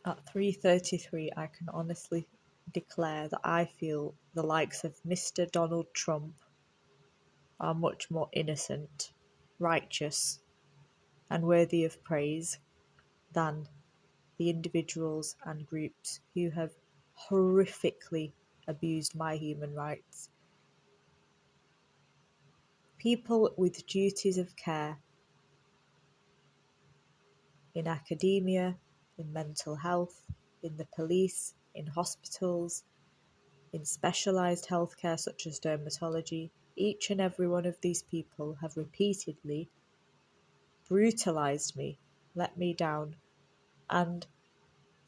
At 3:33, I can honestly declare that I feel the likes of Mr. Donald Trump are much more innocent, righteous, and worthy of praise than the individuals and groups who have horrifically abused my human rights. People with duties of care in academia, in mental health, in the police, in hospitals, in specialised healthcare such as dermatology, each and every one of these people have repeatedly brutalised me, let me down, and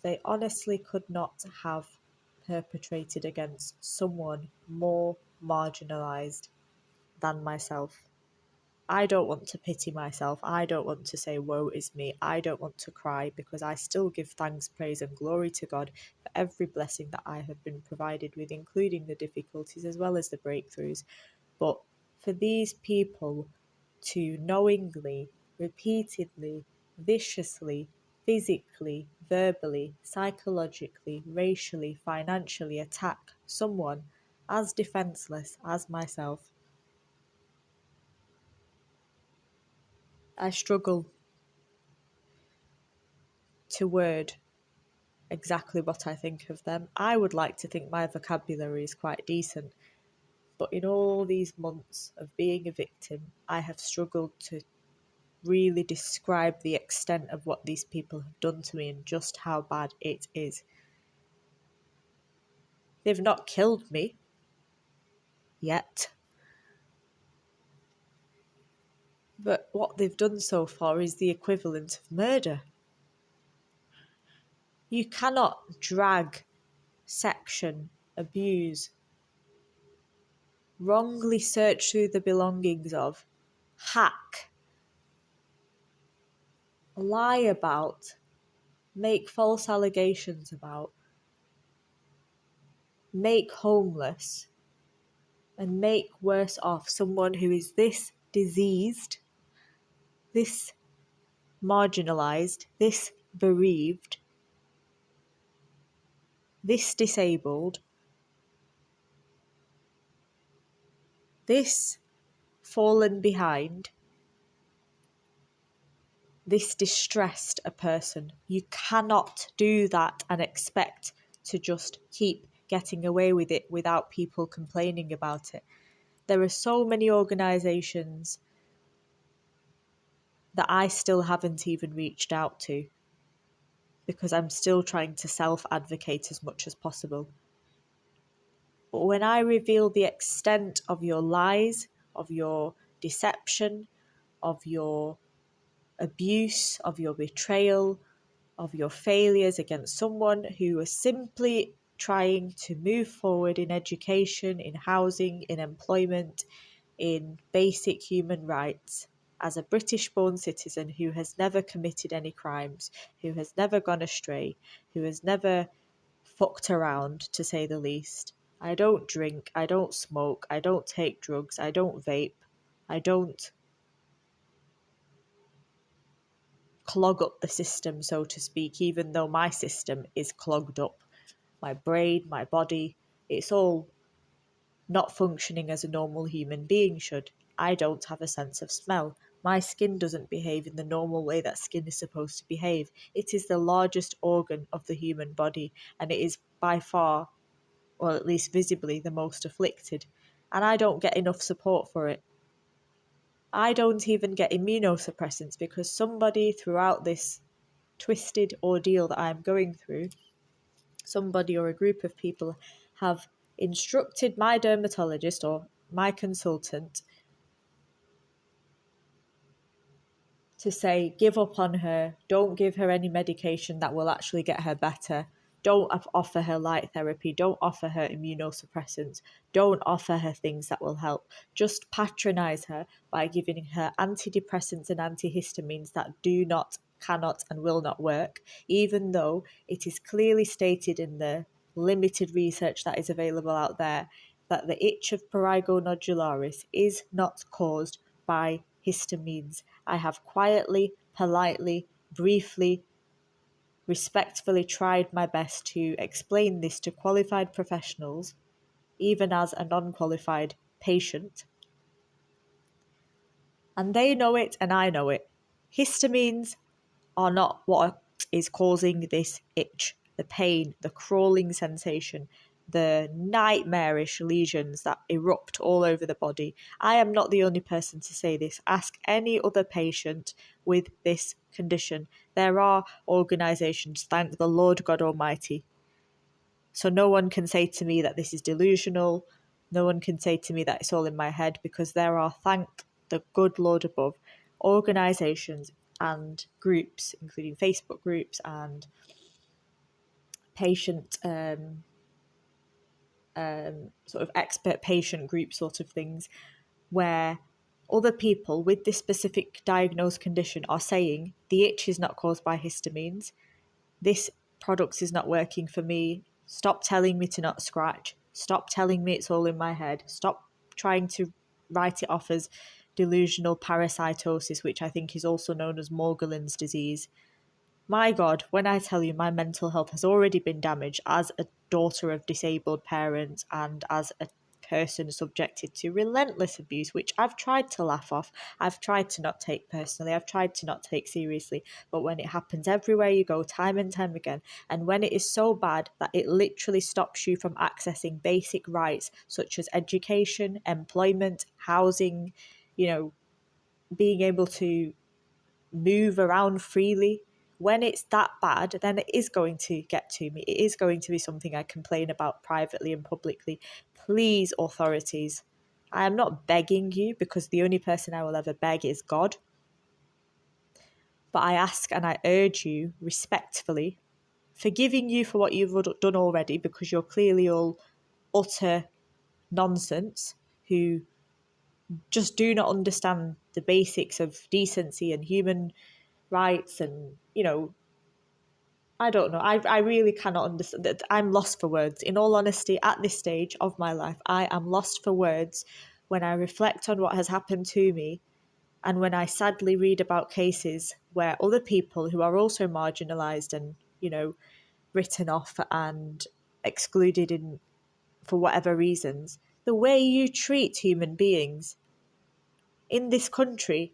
they honestly could not have perpetrated against someone more marginalised than myself. I don't want to pity myself. I don't want to say, woe is me. I don't want to cry because I still give thanks, praise, and glory to God for every blessing that I have been provided with, including the difficulties as well as the breakthroughs. But for these people to knowingly, repeatedly, viciously, physically, verbally, psychologically, racially, financially attack someone as defenseless as myself, I struggle to word exactly what I think of them. I would like to think my vocabulary is quite decent, but in all these months of being a victim, I have struggled to really describe the extent of what these people have done to me and just how bad it is. They've not killed me yet, but what they've done so far is the equivalent of murder. You cannot drag, section, abuse, wrongly search through the belongings of, hack, lie about, make false allegations about, make homeless, and make worse off someone who is this diseased, this marginalised, this bereaved, this disabled, this fallen behind, this distressed a person. You cannot do that and expect to just keep getting away with it without people complaining about it. There are so many organisations that I still haven't even reached out to because I'm still trying to self-advocate as much as possible. But when I reveal the extent of your lies, of your deception, of your abuse, of your betrayal, of your failures against someone who was simply trying to move forward in education, in housing, in employment, in basic human rights, as a British-born citizen who has never committed any crimes, who has never gone astray, who has never fucked around, to say the least. I don't drink, I don't smoke, I don't take drugs, I don't vape, I don't clog up the system, so to speak, even though my system is clogged up. My brain, my body, it's all not functioning as a normal human being should. I don't have a sense of smell. My skin doesn't behave in the normal way that skin is supposed to behave. It is the largest organ of the human body, and it is by far, or at least visibly, the most afflicted. And I don't get enough support for it. I don't even get immunosuppressants because somebody throughout this twisted ordeal that I'm going through, somebody or a group of people have instructed my dermatologist or my consultant to say, give up on her, don't give her any medication that will actually get her better, don't offer her light therapy, don't offer her immunosuppressants, don't offer her things that will help. Just patronise her by giving her antidepressants and antihistamines that do not, cannot and will not work, even though it is clearly stated in the limited research that is available out there that the itch of prurigo nodularis is not caused by histamines. I have quietly, politely, briefly respectfully tried my best to explain this to qualified professionals, even as a non-qualified patient. And they know it and I know it. Histamines are not what is causing this itch, the pain, the crawling sensation, the nightmarish lesions that erupt all over the body. I am not the only person to say this. Ask any other patient with this condition. There are organisations, thank the Lord God Almighty. So no one can say to me that this is delusional. No one can say to me that it's all in my head, because there are, thank the good Lord above, organisations and groups, including Facebook groups and patient sort of expert patient group sort of things, where other people with this specific diagnosed condition are saying the itch is not caused by histamines. This product is not working for me. Stop telling me to not scratch. Stop telling me it's all in my head. Stop trying to write it off as delusional parasitosis, which I think is also known as Morgellons disease. My God, when I tell you my mental health has already been damaged as a daughter of disabled parents and as a person subjected to relentless abuse, which I've tried to laugh off, I've tried to not take personally, I've tried to not take seriously, but when it happens everywhere you go, time and time again, and when it is so bad that it literally stops you from accessing basic rights such as education, employment, housing, being able to move around freely. When it's that bad, then it is going to get to me. It is going to be something I complain about privately and publicly. Please, authorities, I am not begging you, because the only person I will ever beg is God. But I ask and I urge you respectfully, forgiving you for what you've done already, because you're clearly all utter nonsense who just do not understand the basics of decency and human rights. And I don't know, I really cannot understand that. I'm lost for words. In all honesty, at this stage of my life, I am lost for words when I reflect on what has happened to me, and when I sadly read about cases where other people who are also marginalised and written off and excluded for whatever reasons, the way you treat human beings in this country,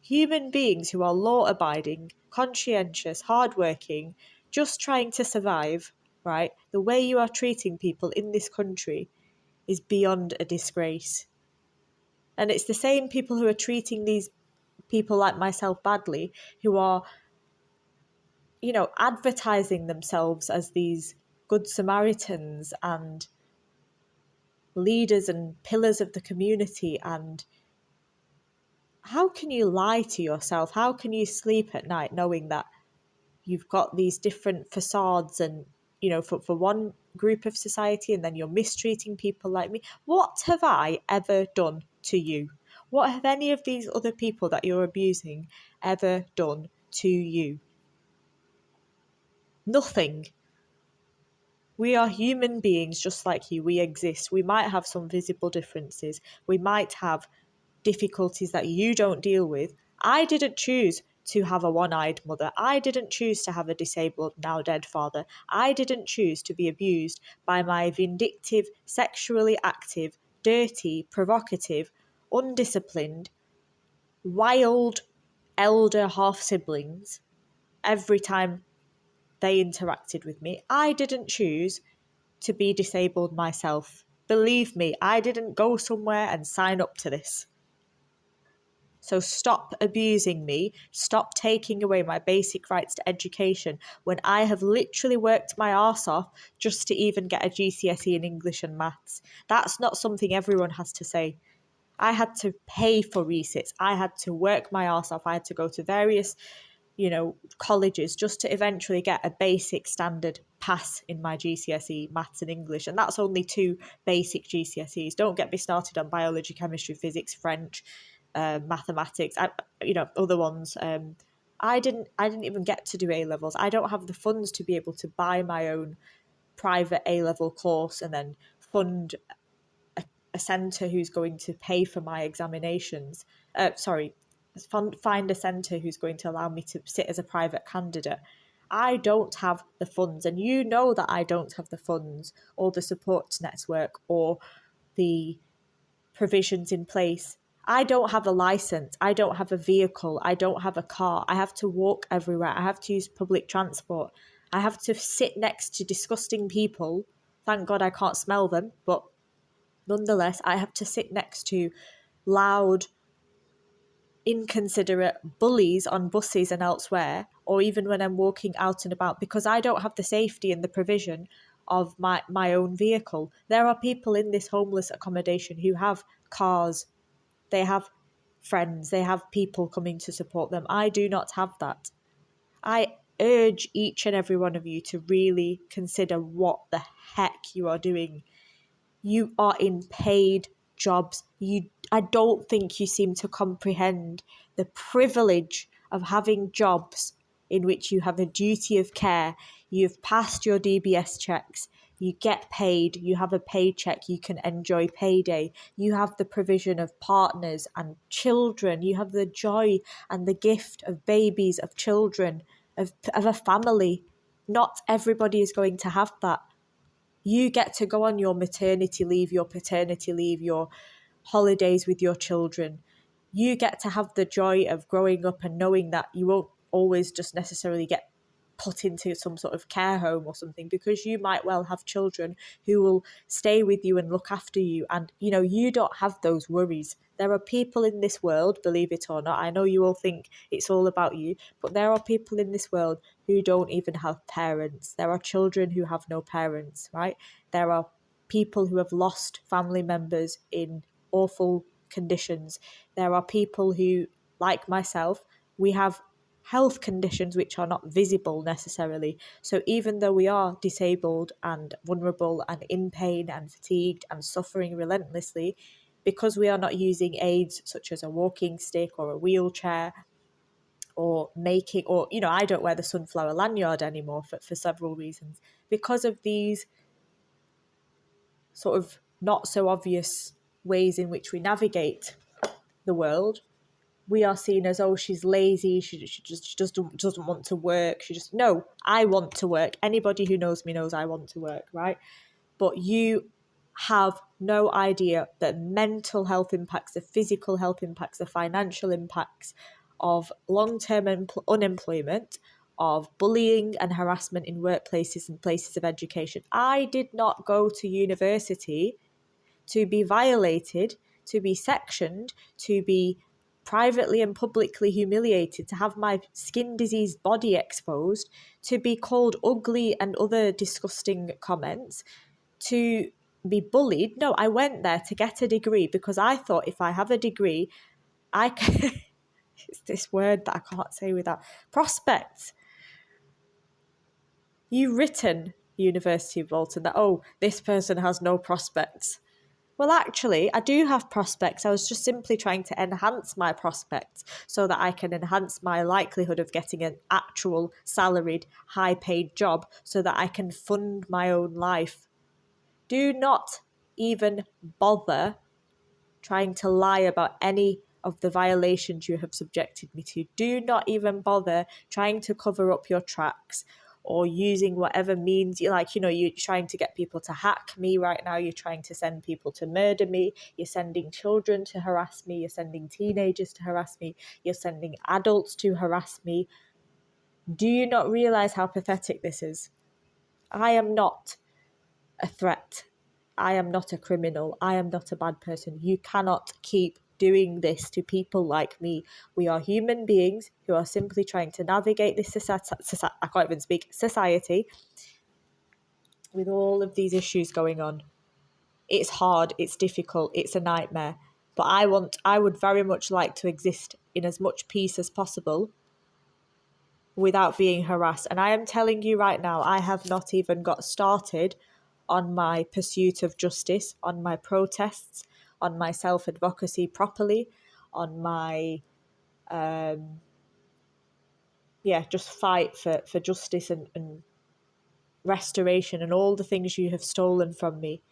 human beings who are law-abiding, conscientious, hardworking, just trying to survive, right? The way you are treating people in this country is beyond a disgrace. And it's the same people who are treating these people like myself badly, who are, advertising themselves as these good Samaritans and leaders and pillars of the community. And how can you lie to yourself? How can you sleep at night knowing that you've got these different facades and, for one group of society, and then you're mistreating people like me? What have I ever done to you? What have any of these other people that you're abusing ever done to you? Nothing. We are human beings just like you. We exist. We might have some visible differences. We might have difficulties that you don't deal with. I didn't choose to have a one-eyed mother. I didn't choose to have a disabled, now dead father. I didn't choose to be abused by my vindictive, sexually active, dirty, provocative, undisciplined, wild elder half-siblings every time they interacted with me. I didn't choose to be disabled myself. Believe me, I didn't go somewhere and sign up to this. So stop abusing me. Stop taking away my basic rights to education when I have literally worked my arse off just to even get a GCSE in English and maths. That's not something everyone has to say. I had to pay for resits. I had to work my arse off. I had to go to various, colleges just to eventually get a basic standard pass in my GCSE maths and English. And that's only 2 basic GCSEs. Don't get me started on biology, chemistry, physics, French, mathematics, other ones. I didn't even get to do A-levels. I don't have the funds to be able to buy my own private A-level course and then fund a centre who's going to pay for my examinations. Find a centre who's going to allow me to sit as a private candidate. I don't have the funds, and you know that I don't have the funds or the support network or the provisions in place. I don't have a license. I don't have a vehicle. I don't have a car. I have to walk everywhere. I have to use public transport. I have to sit next to disgusting people. Thank God I can't smell them, but nonetheless, I have to sit next to loud, inconsiderate bullies on buses and elsewhere, or even when I'm walking out and about, because I don't have the safety and the provision of my own vehicle. There are people in this homeless accommodation who have cars, they have friends, they have people coming to support them. I do not have that. I urge each and every one of you to really consider what the heck you are doing. You are in paid jobs. I don't think you seem to comprehend the privilege of having jobs in which you have a duty of care. You've passed your DBS checks. You get paid. You have a paycheck. You can enjoy payday. You have the provision of partners and children. You have the joy and the gift of babies, of children, of a family. Not everybody is going to have that. You get to go on your maternity leave, your paternity leave, your holidays with your children. You get to have the joy of growing up and knowing that you won't always just necessarily get put into some sort of care home or something, because you might well have children who will stay with you and look after you. And, you don't have those worries. There are people in this world, believe it or not, I know you all think it's all about you, but there are people in this world who don't even have parents. There are children who have no parents, right? There are people who have lost family members in awful conditions. There are people who, like myself, we have health conditions which are not visible necessarily. So even though we are disabled and vulnerable and in pain and fatigued and suffering relentlessly, because we are not using aids such as a walking stick or a wheelchair or I don't wear the sunflower lanyard anymore for several reasons, because of these sort of not so obvious ways in which we navigate the world. We are seen as, oh, she's lazy, she just doesn't want to work. No, I want to work. Anybody who knows me knows I want to work, right? But you have no idea the mental health impacts, the physical health impacts, the financial impacts of long-term unemployment, of bullying and harassment in workplaces and places of education. I did not go to university to be violated, to be sectioned, to be privately and publicly humiliated, to have my skin diseased body exposed, to be called ugly and other disgusting comments, to be bullied. No, I went there to get a degree because I thought if I have a degree, I can... it's this word that I can't say without... prospects. You've written, University of Bolton, that, oh, this person has no prospects. Well, actually, I do have prospects. I was just simply trying to enhance my prospects so that I can enhance my likelihood of getting an actual salaried, high-paid job so that I can fund my own life. Do not even bother trying to lie about any of the violations you have subjected me to. Do not even bother trying to cover up your tracks or using whatever means you like. You're trying to get people to hack me right now. You're trying to send people to murder me. You're sending children to harass me. You're sending teenagers to harass me. You're sending adults to harass me. Do you not realize how pathetic this is? I am not a threat. I am not a criminal. I am not a bad person. You cannot keep doing this to people like me. We are human beings who are simply trying to navigate this society with all of these issues going on. It's hard, it's difficult, it's a nightmare. But I would very much like to exist in as much peace as possible without being harassed. And I am telling you right now, I have not even got started on my pursuit of justice, on my protests, on my self-advocacy properly, on my, just fight for justice and restoration and all the things you have stolen from me.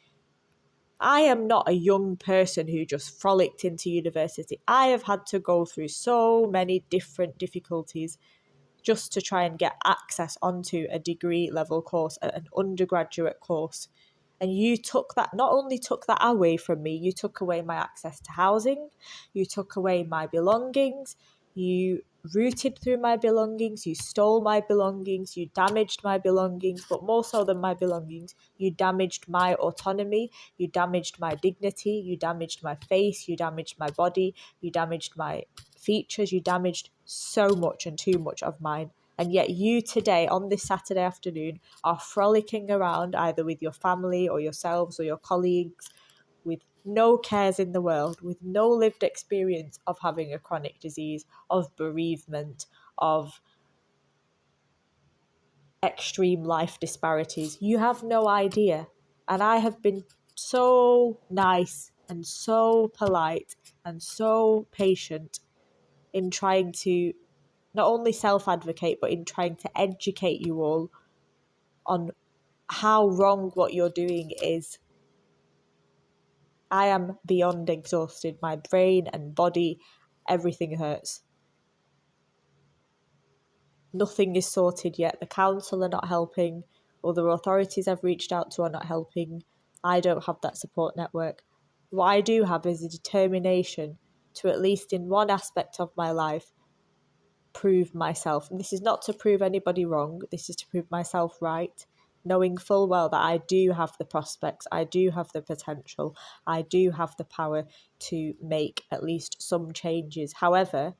I am not a young person who just frolicked into university. I have had to go through so many different difficulties just to try and get access onto a degree level course, an undergraduate course. And you took that, not only took that away from me, you took away my access to housing, you took away my belongings, you rooted through my belongings, you stole my belongings, you damaged my belongings, but more so than my belongings, you damaged my autonomy, you damaged my dignity, you damaged my face, you damaged my body, you damaged my features, you damaged so much and too much of mine. And yet you today, on this Saturday afternoon, are frolicking around either with your family or yourselves or your colleagues with no cares in the world, with no lived experience of having a chronic disease, of bereavement, of extreme life disparities. You have no idea. And I have been so nice and so polite and so patient in trying to not only self-advocate, but in trying to educate you all on how wrong what you're doing is. I am beyond exhausted. My brain and body, everything hurts. Nothing is sorted yet. The council are not helping. Other authorities I've reached out to are not helping. I don't have that support network. What I do have is a determination to, at least in one aspect of my life, prove myself. And this is not to prove anybody wrong. This is to prove myself right, knowing full well that I do have the prospects, I do have the potential, I do have the power to make at least some changes. However,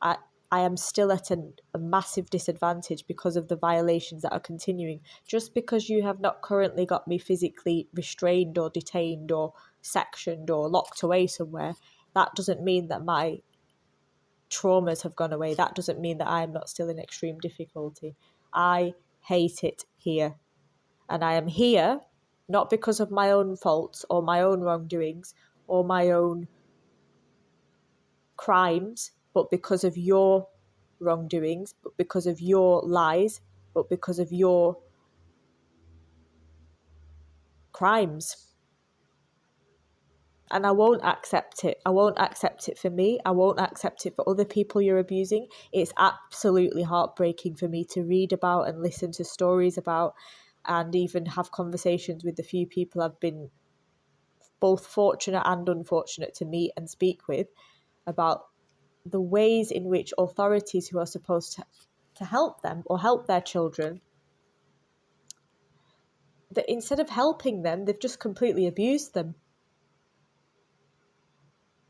I am still at a massive disadvantage because of the violations that are continuing. Just because you have not currently got me physically restrained or detained or sectioned or locked away somewhere, that doesn't mean that my traumas have gone away. That doesn't mean that I am not still in extreme difficulty. I hate it here. And I am here not because of my own faults or my own wrongdoings or my own crimes, but because of your wrongdoings, but because of your lies, but because of your crimes. And I won't accept it. I won't accept it for me. I won't accept it for other people you're abusing. It's absolutely heartbreaking for me to read about and listen to stories about and even have conversations with the few people I've been both fortunate and unfortunate to meet and speak with about the ways in which authorities who are supposed to help them or help their children, that instead of helping them, they've just completely abused them.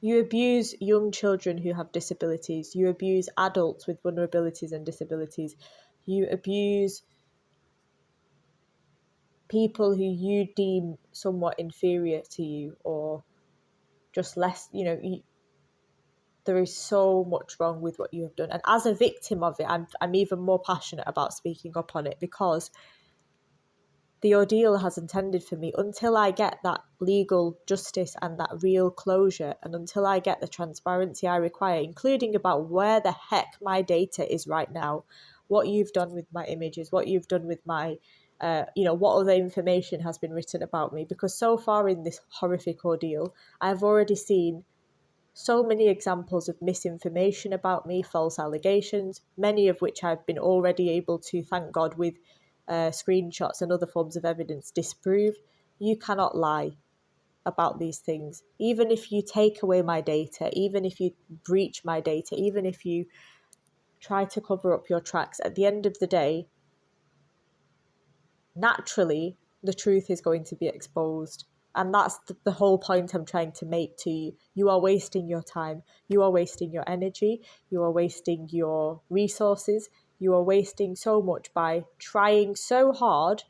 You abuse young children who have disabilities. You abuse adults with vulnerabilities and disabilities. You abuse people who you deem somewhat inferior to you or just less, there is so much wrong with what you have done. And as a victim of it, I'm even more passionate about speaking up on it because the ordeal has intended for me until I get that legal justice and that real closure, and until I get the transparency I require, including about where the heck my data is right now, what you've done with my images, what you've done with my, what other information has been written about me. Because so far in this horrific ordeal, I've already seen so many examples of misinformation about me, false allegations, many of which I've been already able to, thank God, with screenshots and other forms of evidence disprove. You cannot lie about these things. Even if you take away my data, even if you breach my data, even if you try to cover up your tracks, at the end of the day, naturally, the truth is going to be exposed. And that's the whole point I'm trying to make to you. You are wasting your time. You are wasting your energy. You are wasting your resources. You are wasting so much by trying so hard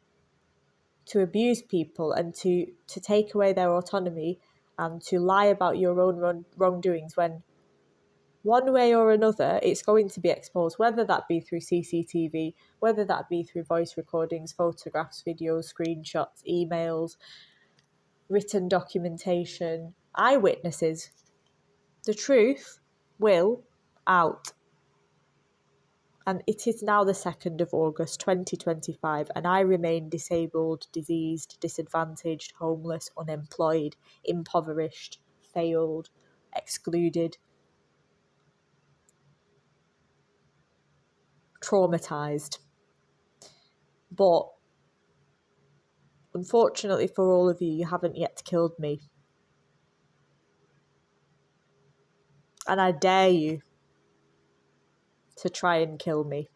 to abuse people and to take away their autonomy and to lie about your own wrongdoings when one way or another it's going to be exposed, whether that be through CCTV, whether that be through voice recordings, photographs, videos, screenshots, emails, written documentation, eyewitnesses. The truth will out. And it is now the 2nd of August 2025, and I remain disabled, diseased, disadvantaged, homeless, unemployed, impoverished, failed, excluded. traumatised. But unfortunately for all of you, you haven't yet killed me. And I dare you to try and kill me.